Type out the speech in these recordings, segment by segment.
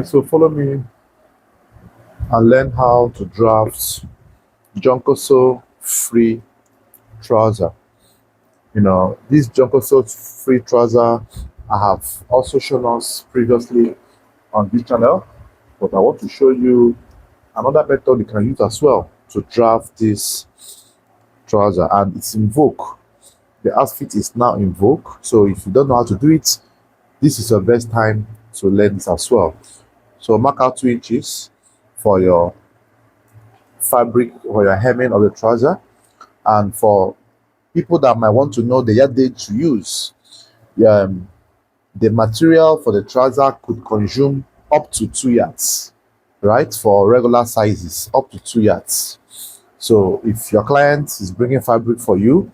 So follow me and learn how to draft Jonkoso free trouser. This Jonkoso free trouser I have also shown us previously on this channel, but I want to show you another method you can use as well to draft this trouser, and it's in vogue. The outfit is now in vogue, so if you don't know how to do it, this is your best time to learn this as well. So mark out 2 inches for your fabric or your hemming of the trouser, and for people that might want to know the yardage to use, the material for the trouser could consume up to 2 yards, right? For regular sizes, up to 2 yards. So if your client is bringing fabric for you,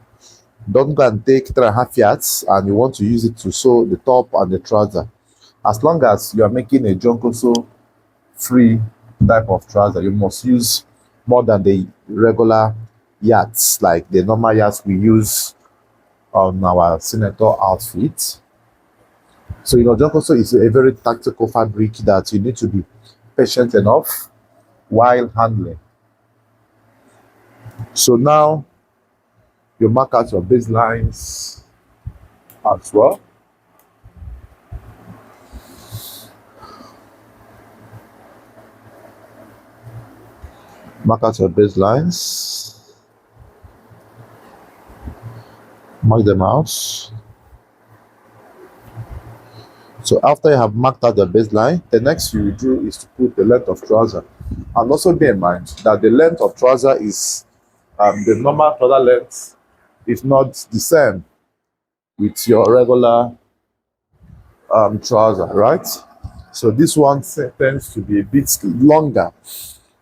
don't go and take 3.5 yards and you want to use it to sew the top and the trouser. As long as you are making a Jonkoso free type of trouser, you must use more than the regular yards, like the normal yards we use on our senator outfit. So Jonkoso is a very tactical fabric that you need to be patient enough while handling. So now you mark out your baselines as well. Mark out your baselines. Mark them out. So after you have marked out the baseline, the next you will do is to put the length of trouser. And also bear in mind that the length of trouser is the normal trouser length is not the same with your regular trouser, right? So this one tends to be a bit longer,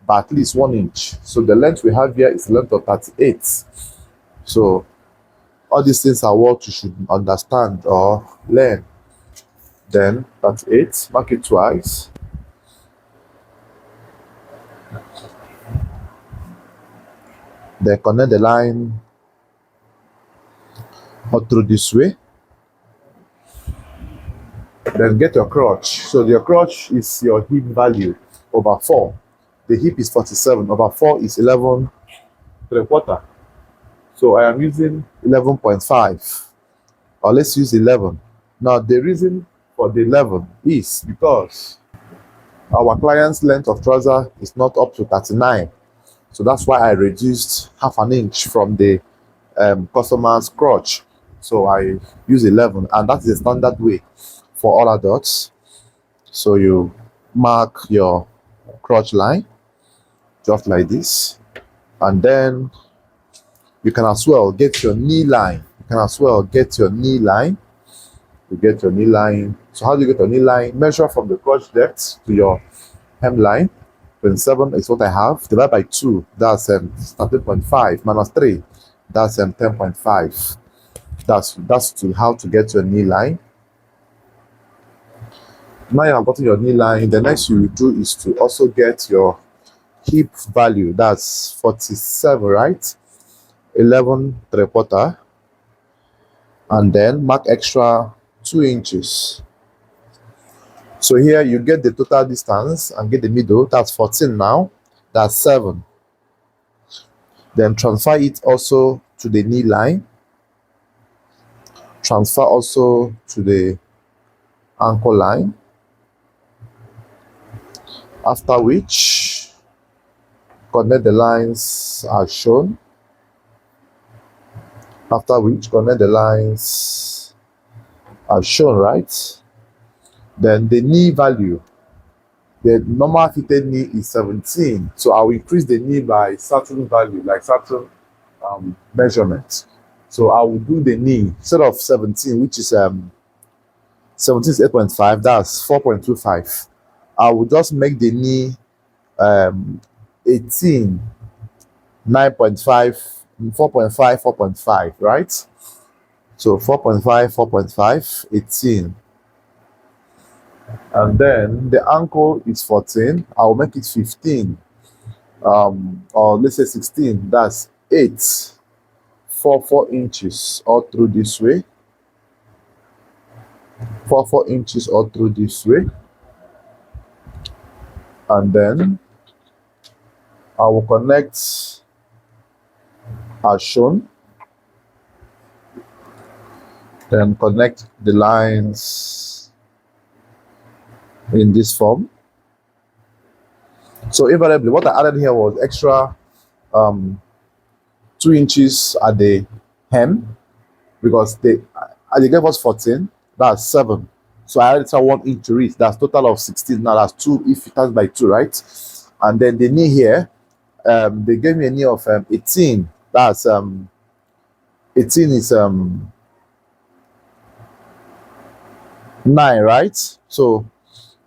by at least 1 inch. So the length we have here is the length of 38. So all these things are what you should understand or learn. Then 38, mark it twice. Then connect the line or through this way. Then get your crotch. So your crotch is your hip value over 4. The hip is 47, over 4 is 11.75. So I am using 11.5, or let's use 11. Now the reason for the 11 is because our client's length of trouser is not up to 39. So that's why I reduced half an inch from the customer's crotch. So I use 11, and that is the standard way for all adults. So you mark your crotch line just like this, and then you can as well get your knee line. You get your knee line. So how do you get your knee line? Measure from the crotch depth to your hem line. 27 is what I have. Divide by 2, that's 13.5, minus 3, that's 10.5. That's to how to get your knee line. Now you have gotten your knee line. The next you will do is to also get your hip value. That's 47, right? 11.75, and then mark extra 2 inches. So here you get the total distance and get the middle. That's 14 now. That's 7. Then transfer it also to the knee line. Transfer also to the ankle line. After which, connect the lines as shown. After which, connect the lines as shown, right? Then the knee value, the normal fitted knee is 17. So I will increase the knee by certain value, like certain measurement. So I will do the knee instead of 17, which is 17 is 8.5, that's 4.25. I will just make the knee 18, 9.5, 4.5, 4.5, right? So 4.5, 4.5, 18. And then the ankle is 14. I'll make it 15. Or let's say 16. That's 8. 4 inches all through this way. 4 inches all through this way. and then I will connect as shown, then connect the lines in this form. So invariably what I added here was extra 2 inches at the hem, because they gave us 14, that's 7. So I added 1 inch to it, that's total of 16. Now that's 2 if it times by 2, right? And then the knee here, they gave me a knee of 18. That's 18 is 9, right? So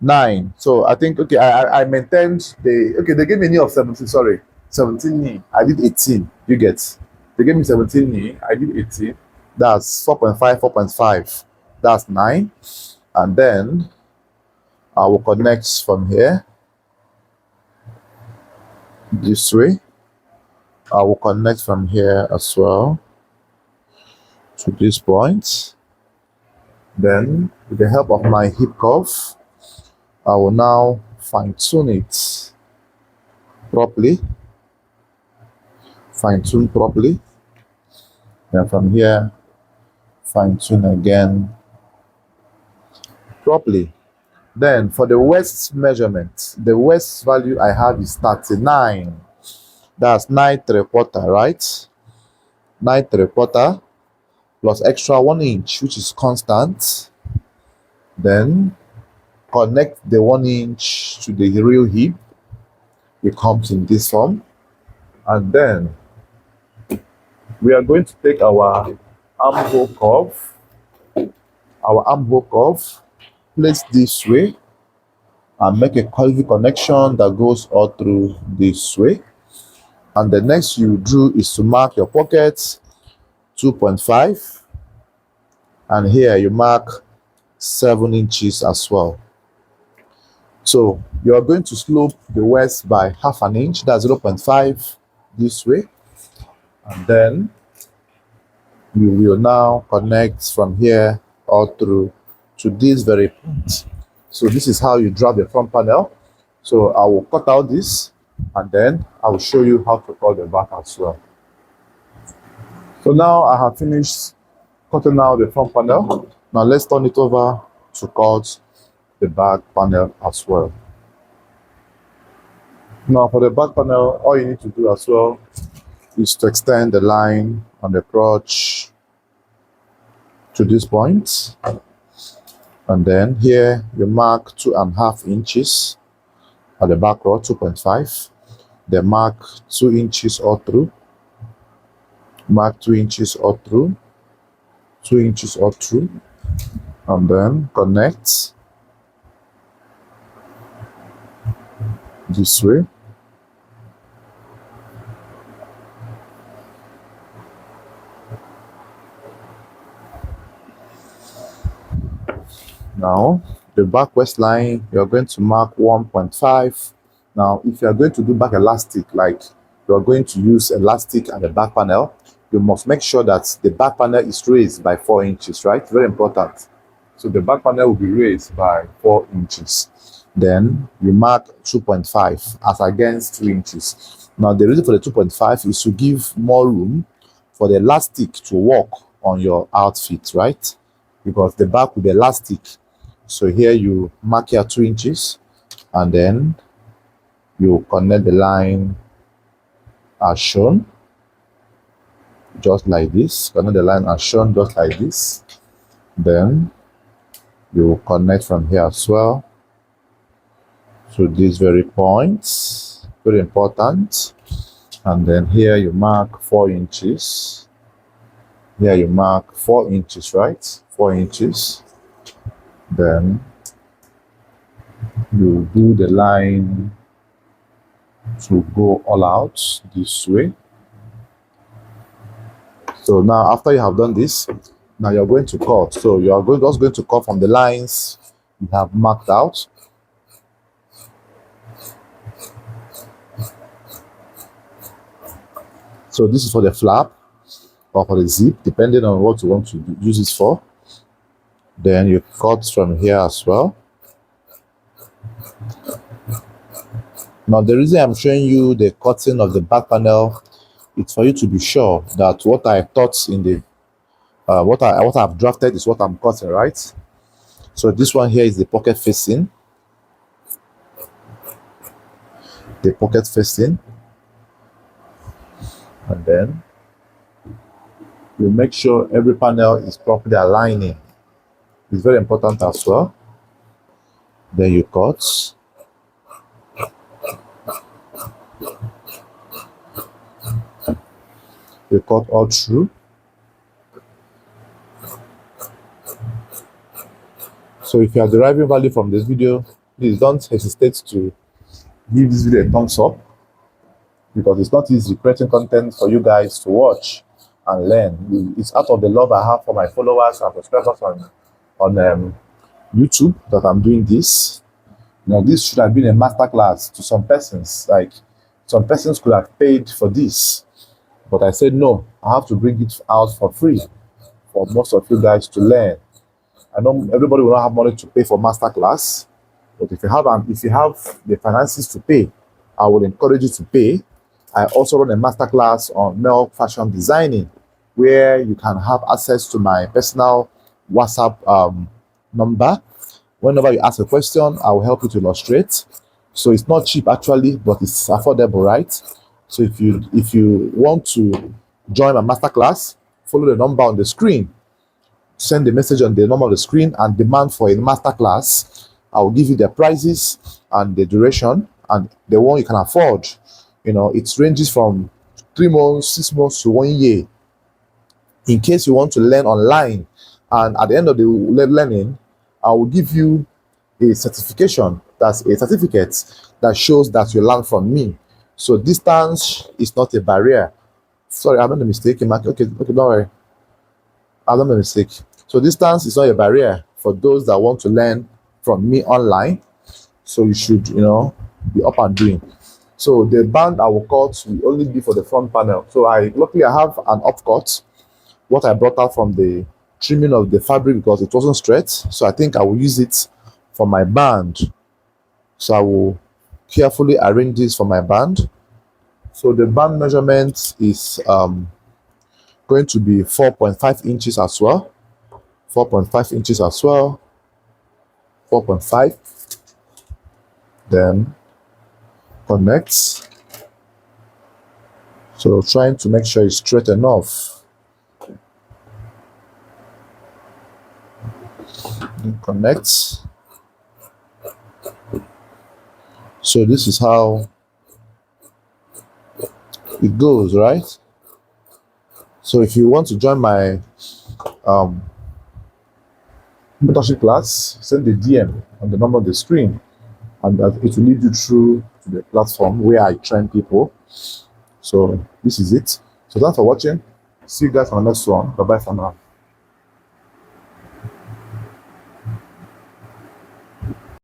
9. So I think, okay, I maintained the, okay, they gave me a knee of 17, sorry, 17 knee. I did 18, you get. They gave me 17 knee, I did 18. That's 4.5, 4.5. That's 9. And then I will connect from here this way. I will connect from here as well to this point. Then with the help of my hip curve, I will now fine-tune it properly. Fine-tune properly. And from here, fine-tune again properly. Then for the waist measurement, the waist value I have is 39. That's 9 3/4, right? 9 3/4 plus extra 1 inch, which is constant. Then connect the 1 inch to the real hip. It comes in this form. And then we are going to take our armhole curve. Our armhole curve, place this way and make a curvy connection that goes all through this way. And the next you do is to mark your pockets 2.5, and here you mark 7 inches as well. So you are going to slope the waist by half an inch, that's 0.5 this way, and then you will now connect from here all through to this very point. So this is how you drop the front panel. So I will cut out this and then I will show you how to cut the back as well. So now I have finished cutting out the front panel. Now let's turn it over to cut the back panel as well. Now for the back panel, all you need to do as well is to extend the line on the crotch to this point, and then here you mark 2.5 inches at the back row, 2.5. Then mark 2 inches all through. Mark 2 inches all through. 2 inches all through, and then connect this way. Now, the back waistline, you're going to mark 1.5. Now, if you're going to do back elastic, like you're going to use elastic and the back panel, you must make sure that the back panel is raised by 4 inches, right? Very important. So the back panel will be raised by 4 inches. Then you mark 2.5 as against 2 inches. Now, the reason for the 2.5 is to give more room for the elastic to work on your outfit, right? Because the back will be elastic. So here you mark here 2 inches, and then you connect the line as shown, just like this. Connect the line as shown, just like this. Then you connect from here as well to these very points, very important. And then here you mark 4 inches. Here you mark 4 inches, right? 4 inches. Then you do the line to go all out this way. So now after you have done this, now you're going to cut. So you are just going to cut from the lines you have marked out. So this is for the flap or for the zip, depending on what you want to use it for. Then you cut from here as well. Now, the reason I'm showing you the cutting of the back panel is for you to be sure that what I thought in the what I've drafted is what I'm cutting, right? So this one here is the pocket facing, and then you make sure every panel is properly aligning. It's very important as well. Then you cut. You cut all through. So if you are deriving value from this video, please don't hesitate to give this video a thumbs up, because it's not easy creating content for you guys to watch and learn. It's out of the love I have for my followers and subscribers on YouTube that I'm doing this. Now, this should have been a masterclass to some persons. Like, some persons could have paid for this, but I said no, I have to bring it out for free for most of you guys to learn. I know everybody will not have money to pay for masterclass, but if you have the finances to pay, I will encourage you to pay. I also run a masterclass on male fashion designing, where you can have access to my personal WhatsApp number. Whenever you ask a question, I will help you to illustrate. So it's not cheap actually, but it's affordable, right? So if you want to join my masterclass, follow the number on the screen. Send the message on the number of the screen and demand for a masterclass. I will give you the prices and the duration and the one you can afford. It ranges from 3 months, 6 months to 1 year. In case you want to learn online, and at the end of the learning, I will give you a certification. That's a certificate that shows that you learn from me. So distance is not a barrier. Sorry, I made a mistake. Okay, don't worry. I made a mistake. So distance is not a barrier for those that want to learn from me online. So you should, be up and doing. So the band I will cut will only be for the front panel. So luckily I have an upcut, what I brought out from the trimming of the fabric, because it wasn't straight. So I think I will use it for my band. So I will carefully arrange this for my band. So the band measurement is going to be 4.5 inches as well. 4.5 inches as well. 4.5. Then connect. So trying to make sure it's straight enough. Then connect. So this is how it goes, right? So if you want to join my mentorship class, send the DM on the number on the screen, and it will lead you through to the platform where I train people. So this is it. So thanks for watching. See you guys on the next one. Bye bye for now.